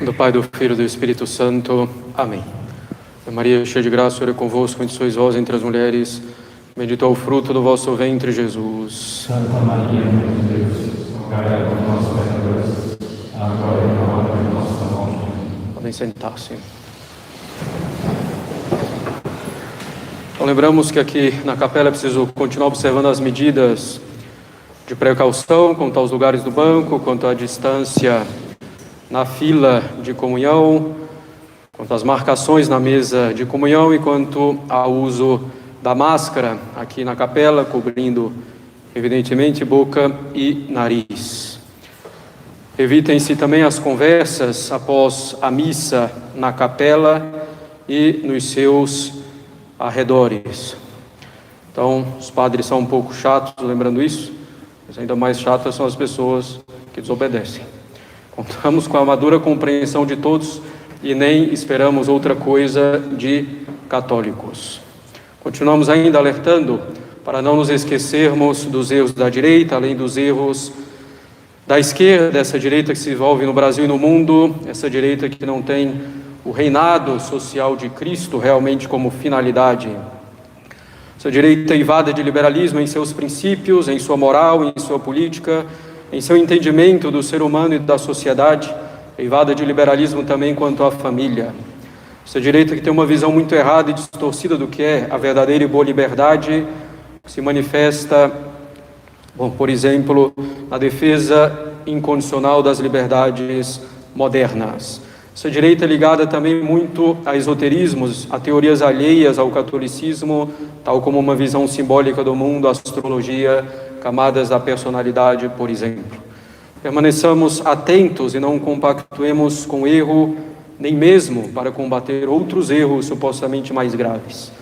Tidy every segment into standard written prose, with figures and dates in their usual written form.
Do Pai, do Filho e do Espírito Santo. Amém. Maria, cheia de graça, o Senhor é convosco, bendita sois vós entre as mulheres, bendito é o fruto do vosso ventre, Jesus. Santa Maria, Mãe de Deus, rogai por nós, pecadores, agora e na hora de nossa morte. Podem sentar-se. Então, lembramos que aqui na capela é preciso continuar observando as medidas de precaução quanto aos lugares do banco, quanto à distância na fila de comunhão, quanto às marcações na mesa de comunhão e quanto ao uso da máscara aqui na capela, cobrindo evidentemente boca e nariz. Evitem-se também as conversas após a missa na capela e nos seus arredores. Então, os padres são um pouco chatos, lembrando isso, mas ainda mais chatas são as pessoas que desobedecem. Contamos com a madura compreensão de todos e nem esperamos outra coisa de católicos. Continuamos ainda alertando para não nos esquecermos dos erros da direita, além dos erros da esquerda, essa direita que se envolve no Brasil e no mundo, essa direita que não tem o reinado social de Cristo realmente como finalidade. Essa direita eivada de liberalismo em seus princípios, em sua moral, em sua política, em seu entendimento do ser humano e da sociedade, eivada de liberalismo também quanto à família. Essa direita que tem uma visão muito errada e distorcida do que é a verdadeira e boa liberdade, que se manifesta, por exemplo, na defesa incondicional das liberdades modernas. Essa direita é ligada também muito a esoterismos, a teorias alheias ao catolicismo, tal como uma visão simbólica do mundo, a astrologia, camadas da personalidade, por exemplo. Permaneçamos atentos e não compactuemos com erro, nem mesmo para combater outros erros supostamente mais graves.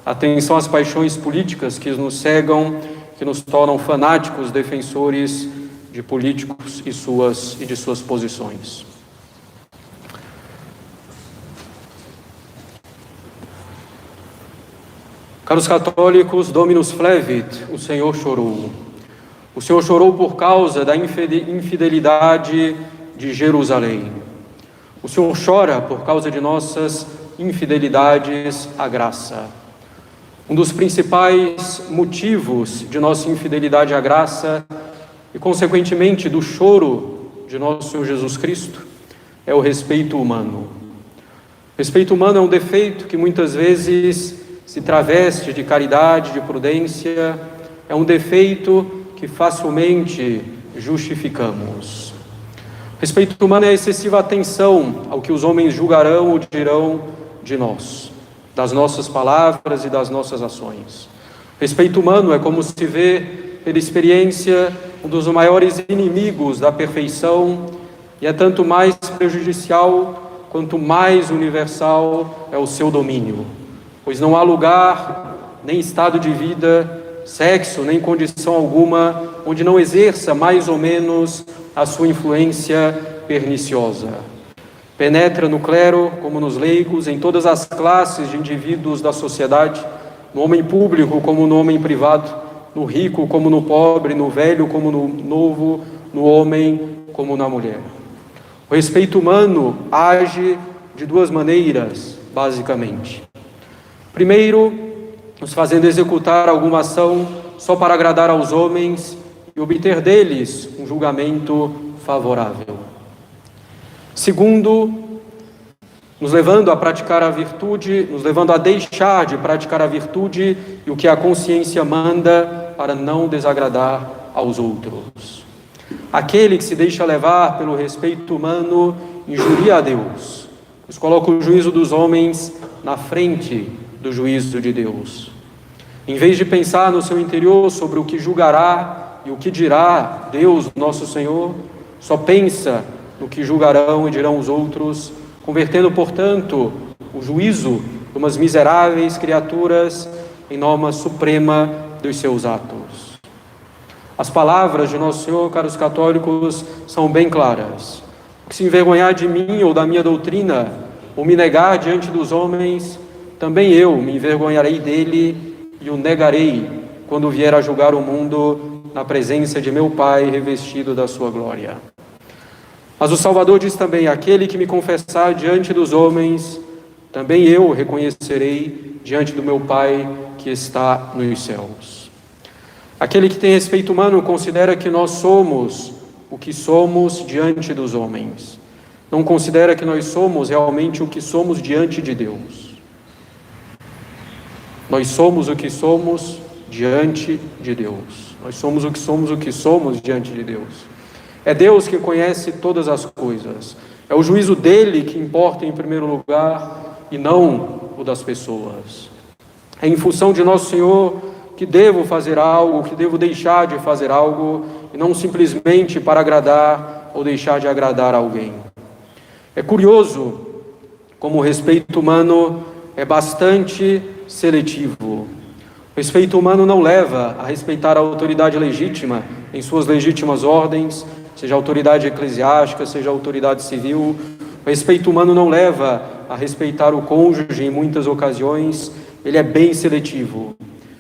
Atenção às paixões políticas que nos cegam, que nos tornam fanáticos defensores de políticos e de suas posições. Caros católicos, Dominus flevit, o Senhor chorou. O Senhor chorou por causa da infidelidade de Jerusalém. O Senhor chora por causa de nossas infidelidades à graça. Um dos principais motivos de nossa infidelidade à graça e, consequentemente, do choro de nosso Senhor Jesus Cristo é o respeito humano. O respeito humano é um defeito que muitas vezes se traveste de caridade, de prudência, é um defeito que facilmente justificamos. Respeito humano é a excessiva atenção ao que os homens julgarão ou dirão de nós, das nossas palavras e das nossas ações. Respeito humano é, como se vê pela experiência, um dos maiores inimigos da perfeição e é tanto mais prejudicial quanto mais universal é o seu domínio, pois não há lugar, nem estado de vida, sexo, nem condição alguma, onde não exerça mais ou menos a sua influência perniciosa. Penetra no clero, como nos leigos, em todas as classes de indivíduos da sociedade, no homem público como no homem privado, no rico como no pobre, no velho como no novo, no homem como na mulher. O respeito humano age de duas maneiras, basicamente. Primeiro, nos fazendo executar alguma ação só para agradar aos homens e obter deles um julgamento favorável. Segundo, nos levando a praticar a virtude, nos levando a deixar de praticar a virtude e o que a consciência manda para não desagradar aos outros. Aquele que se deixa levar pelo respeito humano injuria a Deus, pois coloca o juízo dos homens na frente do juízo de Deus. Em vez de pensar no seu interior sobre o que julgará e o que dirá Deus, nosso Senhor, só pensa no que julgarão e dirão os outros, convertendo, portanto, o juízo de umas miseráveis criaturas em norma suprema dos seus atos. As palavras de nosso Senhor, caros católicos, são bem claras. O que se envergonhar de mim ou da minha doutrina, ou me negar diante dos homens, também eu me envergonharei dele e o negarei quando vier a julgar o mundo na presença de meu Pai revestido da sua glória. Mas o Salvador diz também: aquele que me confessar diante dos homens, também eu reconhecerei diante do meu Pai que está nos céus. Aquele que tem respeito humano considera que nós somos o que somos diante dos homens. Não considera que nós somos realmente o que somos diante de Deus. Nós somos o que somos diante de Deus. Nós somos o que somos diante de Deus. É Deus que conhece todas as coisas. É o juízo dele que importa em primeiro lugar e não o das pessoas. É em função de nosso Senhor que devo fazer algo, que devo deixar de fazer algo, e não simplesmente para agradar ou deixar de agradar alguém. É curioso como o respeito humano é bastante seletivo. O respeito humano não leva a respeitar a autoridade legítima em suas legítimas ordens, seja a autoridade eclesiástica, seja a autoridade civil. O respeito humano não leva a respeitar o cônjuge em muitas ocasiões. Ele é bem seletivo.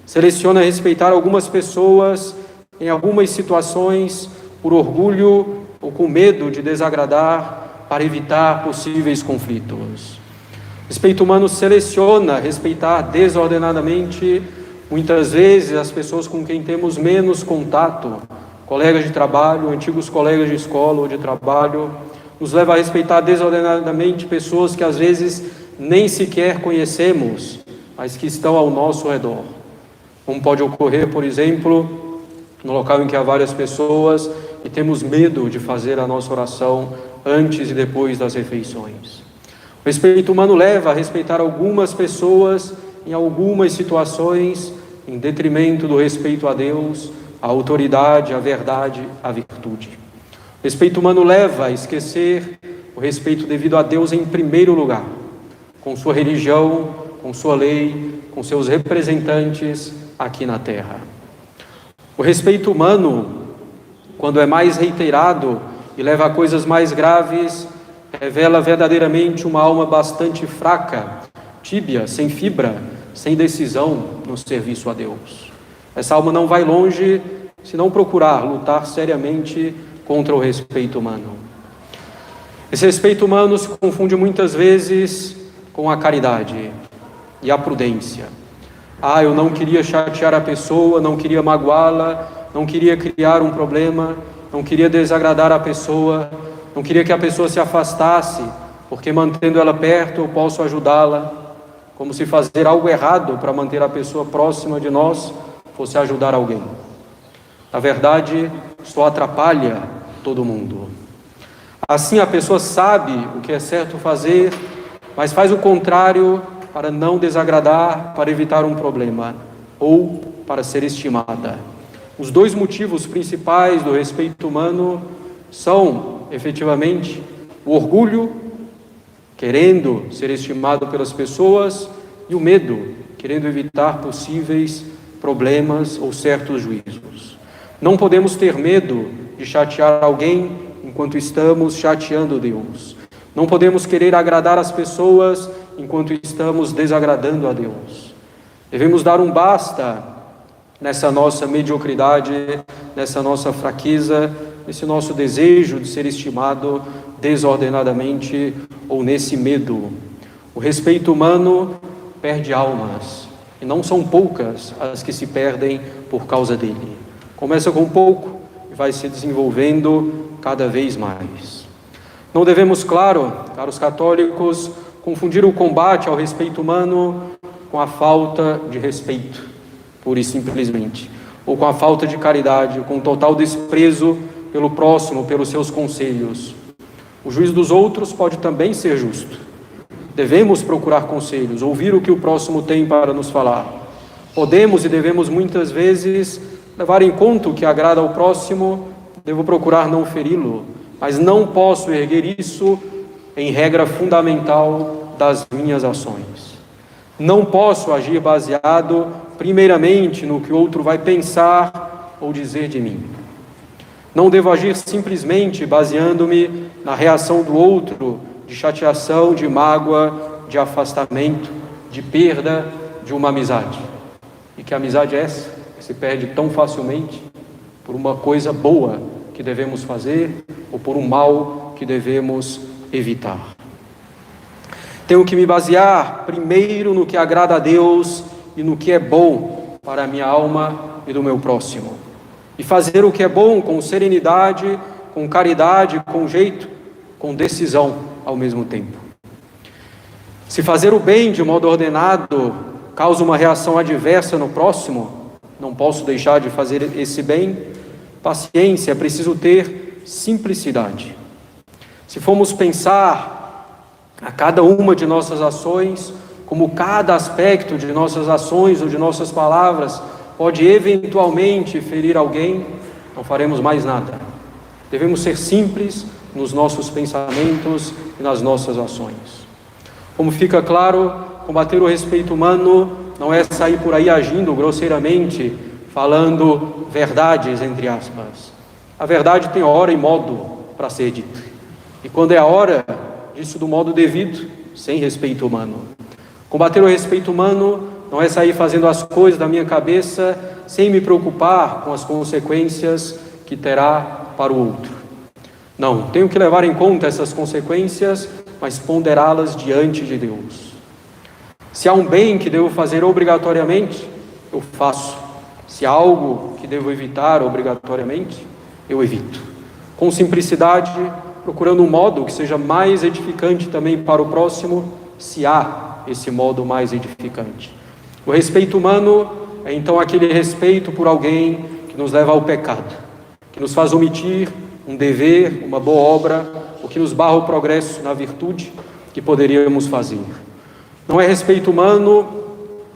Seleciona respeitar algumas pessoas em algumas situações por orgulho ou com medo de desagradar, para evitar possíveis conflitos. O respeito humano seleciona respeitar desordenadamente, muitas vezes, as pessoas com quem temos menos contato, colegas de trabalho, antigos colegas de escola ou de trabalho. Nos leva a respeitar desordenadamente pessoas que às vezes nem sequer conhecemos, mas que estão ao nosso redor. Como pode ocorrer, por exemplo, no local em que há várias pessoas e temos medo de fazer a nossa oração antes e depois das refeições. O respeito humano leva a respeitar algumas pessoas em algumas situações, em detrimento do respeito a Deus, a autoridade, a verdade, a virtude. O respeito humano leva a esquecer o respeito devido a Deus em primeiro lugar, com sua religião, com sua lei, com seus representantes aqui na terra. O respeito humano, quando é mais reiterado e leva a coisas mais graves, revela verdadeiramente uma alma bastante fraca, tíbia, sem fibra, sem decisão no serviço a Deus. Essa alma não vai longe se não procurar lutar seriamente contra o respeito humano. Esse respeito humano se confunde muitas vezes com a caridade e a prudência. Eu não queria chatear a pessoa, não queria magoá-la, não queria criar um problema, não queria desagradar a pessoa, não queria que a pessoa se afastasse, porque mantendo ela perto eu posso ajudá-la, como se fazer algo errado para manter a pessoa próxima de nós fosse ajudar alguém. Na verdade, só atrapalha todo mundo. Assim a pessoa sabe o que é certo fazer, mas faz o contrário para não desagradar, para evitar um problema, ou para ser estimada. Os dois motivos principais do respeito humano são, efetivamente, o orgulho, querendo ser estimado pelas pessoas, e o medo, querendo evitar possíveis problemas ou certos juízos. Não podemos ter medo de chatear alguém enquanto estamos chateando Deus. Não podemos querer agradar as pessoas enquanto estamos desagradando a Deus. Devemos dar um basta nessa nossa mediocridade, nessa nossa fraqueza, nesse nosso desejo de ser estimado desordenadamente ou nesse medo. O respeito humano perde almas, e não são poucas as que se perdem por causa dele. Começa com pouco e vai se desenvolvendo cada vez mais. Não devemos, claro, caros católicos, confundir o combate ao respeito humano com a falta de respeito, pura e simplesmente, ou com a falta de caridade, com o total desprezo pelo próximo, pelos seus conselhos. O juízo dos outros pode também ser justo. Devemos procurar conselhos, ouvir o que o próximo tem para nos falar. Podemos e devemos muitas vezes levar em conta o que agrada ao próximo, devo procurar não feri-lo, mas não posso erguer isso em regra fundamental das minhas ações. Não posso agir baseado, primeiramente, no que o outro vai pensar ou dizer de mim. Não devo agir simplesmente baseando-me na reação do outro, de chateação, de mágoa, de afastamento, de perda de uma amizade. E que amizade é essa que se perde tão facilmente por uma coisa boa que devemos fazer ou por um mal que devemos evitar. Tenho que me basear primeiro no que agrada a Deus e no que é bom para a minha alma e do meu próximo. E fazer o que é bom com serenidade, com caridade, com jeito, com decisão ao mesmo tempo. Se fazer o bem de modo ordenado causa uma reação adversa no próximo, não posso deixar de fazer esse bem. Paciência, é preciso ter simplicidade. Se formos pensar a cada uma de nossas ações, como cada aspecto de nossas ações ou de nossas palavras pode eventualmente ferir alguém, não faremos mais nada. Devemos ser simples nos nossos pensamentos e nas nossas ações. Como fica claro, combater o respeito humano não é sair por aí agindo grosseiramente, falando verdades, entre aspas. A verdade tem hora e modo para ser dita. E quando é a hora, disso do modo devido, sem respeito humano. Combater o respeito humano não é sair fazendo as coisas da minha cabeça sem me preocupar com as consequências que terá para o outro. Não, tenho que levar em conta essas consequências, mas ponderá-las diante de Deus. Se há um bem que devo fazer obrigatoriamente, eu faço. Se há algo que devo evitar obrigatoriamente, eu evito. Com simplicidade, procurando um modo que seja mais edificante também para o próximo, se há esse modo mais edificante. O respeito humano é então aquele respeito por alguém que nos leva ao pecado, que nos faz omitir um dever, uma boa obra, ou que nos barra o progresso na virtude que poderíamos fazer. Não é respeito humano,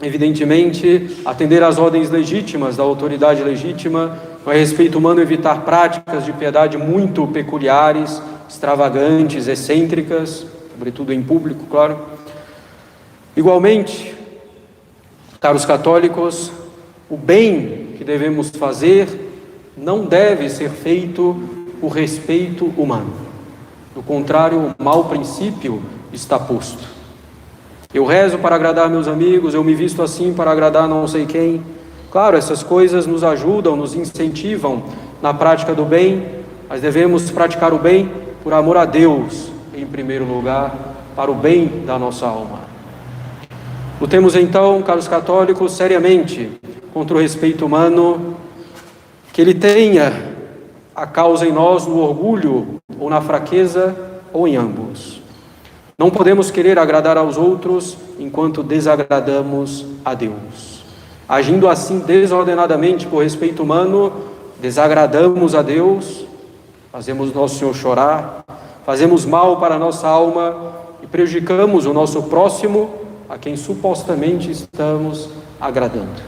evidentemente, atender às ordens legítimas da autoridade legítima. Não é respeito humano evitar práticas de piedade muito peculiares, extravagantes, excêntricas, sobretudo em público, claro. Igualmente, caros católicos, o bem que devemos fazer não deve ser feito por respeito humano. Do contrário, o mau princípio está posto. Eu rezo para agradar meus amigos, eu me visto assim para agradar não sei quem. Claro, essas coisas nos ajudam, nos incentivam na prática do bem, mas devemos praticar o bem por amor a Deus, em primeiro lugar, para o bem da nossa alma. Lutemos então, caros católicos, seriamente contra o respeito humano, que ele tenha a causa em nós no orgulho ou na fraqueza ou em ambos. Não podemos querer agradar aos outros enquanto desagradamos a Deus. Agindo assim desordenadamente por respeito humano, desagradamos a Deus, fazemos nosso Senhor chorar, fazemos mal para a nossa alma e prejudicamos o nosso próximo, a quem supostamente estamos agradando.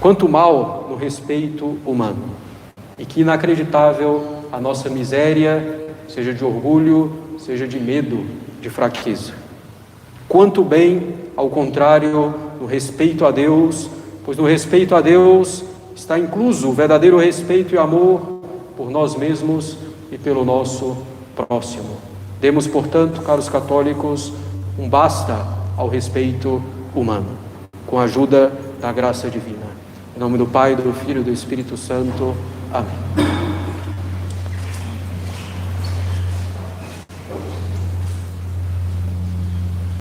Quanto mal no respeito humano, e que inacreditável a nossa miséria, seja de orgulho, seja de medo, de fraqueza. Quanto bem, ao contrário, no respeito a Deus, pois no respeito a Deus está incluso o verdadeiro respeito e amor por nós mesmos e pelo nosso próximo. Demos, portanto, caros católicos, um basta ao respeito humano, com a ajuda da graça divina. Em nome do Pai, do Filho e do Espírito Santo. Amém.